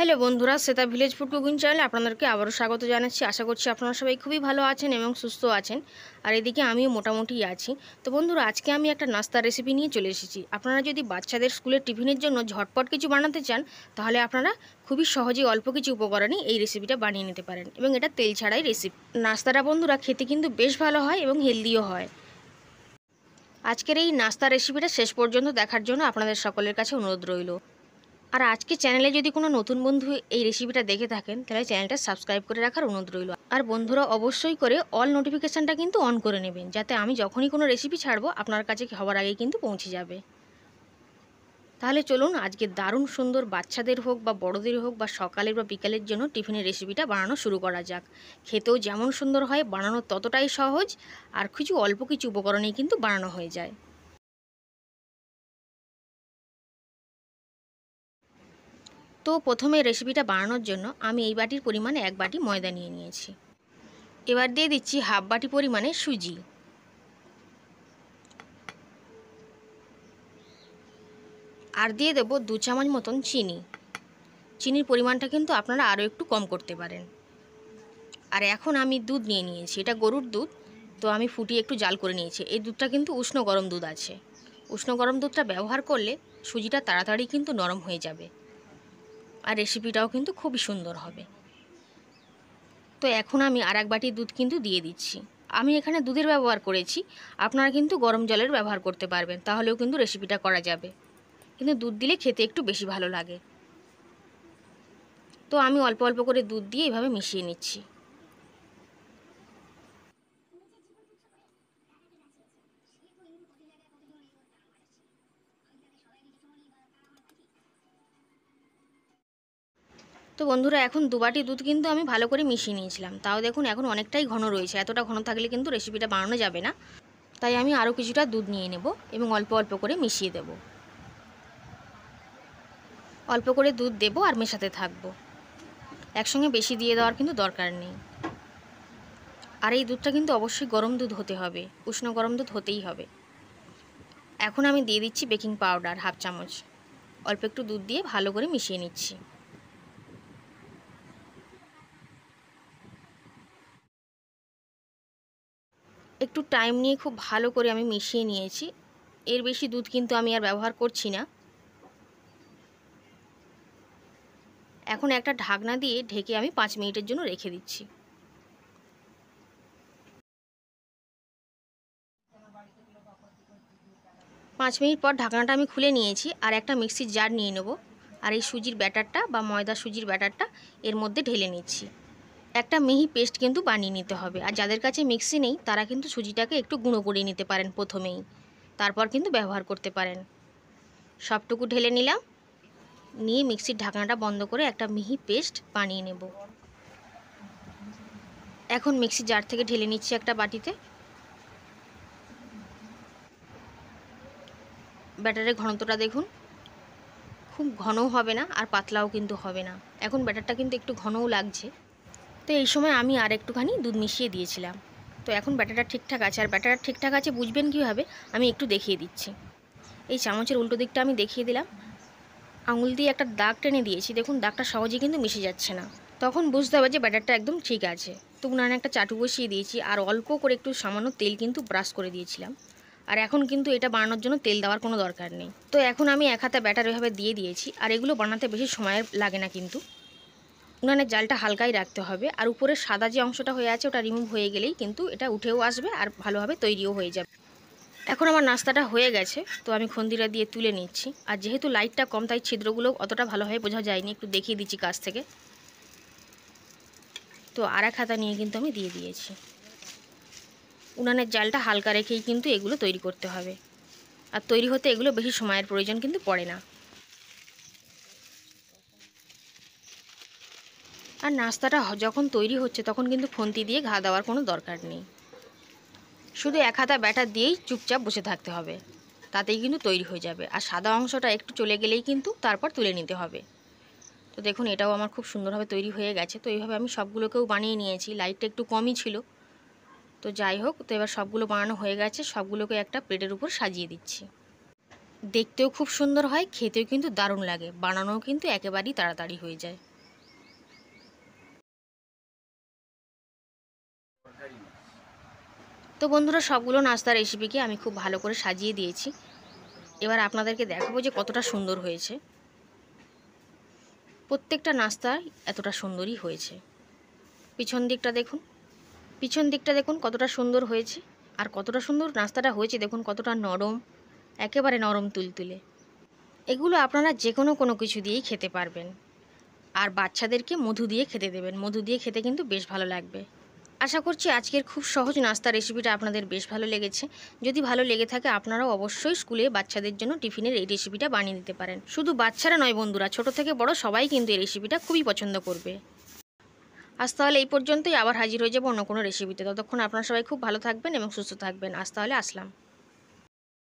Hello বন্ধুরা, Shweta village food cooking চ্যানেলে আপনাদেরকে আবারও স্বাগত জানাচ্ছি। আশা করছি আপনারা সবাই খুবই ভালো আছেন এবং সুস্থ আছেন। আর এদিকে আমিও মোটামুটি আছি। তো বন্ধুরা, আজকে আমি একটা নাস্তার রেসিপি নিয়ে চলে এসেছি। আপনারা যদি বাচ্চাদের স্কুলের টিফিনের জন্য ঝটপট কিছু বানাতে চান, তাহলে আপনারা খুবই সহজে অল্প কিছু উপকরণে এই রেসিপিটা বানিয়ে নিতে পারেন এবং এটা তেল ছাড়াই রেসিপি। নাস্তাটা বন্ধুরা খেতে কিন্তু বেশ ভালো হয় এবং হেলদিও হয়। আজকের এই নাস্তার রেসিপিটা শেষ পর্যন্ত দেখার জন্য আপনাদের সকলের কাছে অনুরোধ রইল। আর আজকে চ্যানেলে যদি কোনো নতুন বন্ধু এই রেসিপিটা দেখে থাকেন, তাহলে চ্যানেলটা সাবস্ক্রাইব করে রাখার অনুরোধ রইল। আর বন্ধুরা অবশ্যই করে অল নোটিফিকেশানটা কিন্তু অন করে নেবেন, যাতে আমি যখনই কোনো রেসিপি ছাড়বো আপনার কাছে হওয়ার আগেই কিন্তু পৌঁছে যাবে। তাহলে চলুন আজকে দারুণ সুন্দর বাচ্চাদের হোক বা বড়দের হোক বা সকালের বা বিকালের জন্য টিফিনের রেসিপিটা বানানো শুরু করা যাক। খেতেও যেমন সুন্দর হয়, বানানো ততটাই সহজ, আর অল্প কিছু উপকরণেই কিন্তু বানানো হয়ে যায়। তো প্রথমে রেসিপিটা বানানোর জন্য আমি এই বাটির পরিমাণে 1 বাটি ময়দা নিয়ে নিয়েছি। এবার দিয়ে দিচ্ছি হাফ বাটি পরিমাণে সুজি, আর দিয়ে দেবো 2 চামচ মতন চিনি। চিনির পরিমাণটা কিন্তু আপনারা আরও একটু কম করতে পারেন। আর এখন আমি দুধ নিয়ে নিয়েছি, এটা গরুর দুধ, তো আমি ফুটিয়ে একটু জাল করে নিয়েছি। এই দুধটা কিন্তু উষ্ণ গরম দুধ আছে। উষ্ণ গরম দুধটা ব্যবহার করলে সুজিটা তাড়াতাড়ি কিন্তু নরম হয়ে যাবে, আর রেসিপিটাও কিন্তু খুবই সুন্দর হবে। তো এখন আমি আর 1 বাটি দুধ কিন্তু দিয়ে দিচ্ছি। আমি এখানে দুধের ব্যবহার করেছি, আপনারা কিন্তু গরম জলের ব্যবহার করতে পারবেন, তাহলেও কিন্তু রেসিপিটা করা যাবে, কিন্তু দুধ দিলে খেতে একটু বেশি ভালো লাগে। তো আমি অল্প অল্প করে দুধ দিয়ে এভাবে মিশিয়ে নিচ্ছি। তো বন্ধুরা, এখন 2 বাটি দুধ কিন্তু আমি ভালো করে মিশিয়ে নিয়েছিলাম, তাও দেখুন এখন অনেকটাই ঘন রয়েছে। এতটা ঘন থাকলে কিন্তু রেসিপিটা বানানো যাবে না, তাই আমি আরও কিছুটা দুধ নিয়ে নেব এবং অল্প অল্প করে মিশিয়ে দেব। অল্প করে দুধ দেব আর মেশাতে থাকবো, একসঙ্গে বেশি দিয়ে দেওয়ার কিন্তু দরকার নেই। আর এই দুধটা কিন্তু অবশ্যই গরম দুধ হতে হবে, উষ্ণ গরম দুধ হতেই হবে। এখন আমি দিয়ে দিচ্ছি বেকিং পাউডার হাফ চামচ। অল্প একটু দুধ দিয়ে ভালো করে মিশিয়ে নিচ্ছি। একটু টাইম নিয়ে খুব ভালো করে আমি মিশিয়ে নিয়েছি। এর বেশি দুধ কিন্তু আমি আর ব্যবহার করছি না। এখন একটা ঢাকনা দিয়ে ঢেকে আমি 5 মিনিটের জন্য রেখে দিচ্ছি। 5 মিনিট পর ঢাকনাটা আমি খুলে নিয়েছি, আর একটা মিক্সির জার নিয়ে নেব। আর এই সুজির ব্যাটারটা বা ময়দা সুজির ব্যাটারটা এর মধ্যে ঢেলে নিচ্ছি। একটা মিহি পেস্ট কিন্তু বানিয়ে নিতে হবে, আর যাদের কাছে মিক্সি নেই তারা কিন্তু সুজিটাকে একটু গুঁড়ো করে নিতে পারেন প্রথমেই, তারপর কিন্তু ব্যবহার করতে পারেন। সবটুকু ঢেলে নিলাম, নিয়ে মিক্সির ঢাকনাটা বন্ধ করে একটা মিহি পেস্ট বানিয়ে নেব। এখন মিক্সির জার থেকে ঢেলে নিচ্ছি একটা বাটিতে। ব্যাটারের ঘনত্বটা দেখুন, খুব ঘনও হবে না আর পাতলাও কিন্তু হবে না। এখন ব্যাটারটা কিন্তু একটু ঘনও লাগছে। তো এই সময় আমি আর একটুখানি দুধ মিশিয়ে দিয়েছিলাম। তো এখন ব্যাটারটা ঠিকঠাক আছে। আর ব্যাটারটা ঠিকঠাক আছে বুঝবেন কীভাবে, আমি একটু দেখিয়ে দিচ্ছি। এই চামচের উল্টো দিকটা আমি দেখিয়ে দিলাম, আঙুল দিয়ে একটা দাগ টেনে দিয়েছি, দেখুন দাগটা সহজেই কিন্তু মিশে যাচ্ছে না। তখন বুঝতে হবে যে ব্যাটারটা একদম ঠিক আছে। তো উনানে একটা চাটু বসিয়ে দিয়েছি, আর অল্প করে একটু সামান্য তেল কিন্তু ব্রাশ করে দিয়েছিলাম। আর এখন কিন্তু এটা বানানোর জন্য তেল দেওয়ার কোনো দরকার নেই। তো এখন আমি 1 হাতা ব্যাটার এভাবে দিয়ে দিয়েছি, আর এগুলো বানাতে বেশি সময় লাগে না কিন্তু। উনানের জালটা হালকাই রাখতে হবে, আর উপরের সাদা যে অংশটা হয়ে আছে ওটা রিমুভ হয়ে গেলেই কিন্তু এটা উঠেও আসবে আর ভালোভাবে তৈরিও হয়ে যাবে। এখন আমার নাস্তাটা হয়ে গেছে, তো আমি খন্দিটা দিয়ে তুলে নিচ্ছি। আর যেহেতু লাইটটা কম, তাই ছিদ্রগুলো অতটা ভালোভাবে বোঝা যায়নি, একটু দেখিয়ে দিচ্ছি কাছ থেকে। তো আর 1 হাতা নিয়ে কিন্তু আমি দিয়ে দিয়েছি। উনানের জালটা হালকা রেখেই কিন্তু এগুলো তৈরি করতে হবে, আর তৈরি হতে এগুলো বেশি সময়ের প্রয়োজন কিন্তু পড়ে না। আর নাস্তাটা যখন তৈরি হচ্ছে তখন কিন্তু খুন্তি দিয়ে ঘা দেওয়ার কোনো দরকার নেই, শুধু 1 হাতা ব্যাটার দিয়েই চুপচাপ বসে থাকতে হবে, তাতেই কিন্তু তৈরি হয়ে যাবে। আর সাদা অংশটা একটু চলে গেলেই কিন্তু তারপর তুলে নিতে হবে। তো দেখুন এটাও আমার খুব সুন্দরভাবে তৈরি হয়ে গেছে। তো এইভাবে আমি সবগুলোকেও বানিয়ে নিয়েছি, লাইটটা একটু কমই ছিল। তো যাই হোক, তো এবার সবগুলো বানানো হয়ে গেছে, সবগুলোকে একটা প্লেটের উপর সাজিয়ে দিচ্ছি। দেখতেও খুব সুন্দর হয়, খেতেও কিন্তু দারুণ লাগে, বানানোও কিন্তু একেবারেই তাড়াতাড়ি হয়ে যায়। তো বন্ধুরা, সবগুলো নাস্তার রেসিপিকে আমি খুব ভালো করে সাজিয়ে দিয়েছি। এবার আপনাদেরকে দেখাবো যে কতটা সুন্দর হয়েছে। প্রত্যেকটা নাস্তা এতটা সুন্দরই হয়েছে। পিছন দিকটা দেখুন, পিছন দিকটা দেখুন কতটা সুন্দর হয়েছে। আর কতটা সুন্দর নাস্তাটা হয়েছে দেখুন, কতটা নরম, একেবারে নরম তুলতুলে। এগুলো আপনারা যে কোনো কিছু দিয়েই খেতে পারবেন। আর বাচ্চাদেরকে মধু দিয়ে খেতে দেবেন, মধু দিয়ে খেতে কিন্তু বেশ ভালো লাগবে। আশা করছি আজকের খুব সহজ নাস্তার রেসিপিটা আপনাদের বেশ ভালো লেগেছে। যদি ভালো লেগে থাকে আপনারাও অবশ্যই স্কুলে বাচ্চাদের জন্য টিফিনের এই রেসিপিটা বানিয়ে দিতে পারেন। শুধু বাচ্চারা নয় বন্ধুরা, ছোট থেকে বড় সবাই কিন্তু এই রেসিপিটা খুবই পছন্দ করবে। আজ তাহলে এই পর্যন্তই, আবার হাজির হয়ে যাবো অন্য কোনো রেসিপিতে। ততক্ষণ আপনারা সবাই খুব ভালো থাকবেন এবং সুস্থ থাকবেন। আজ তাহলে আসলাম।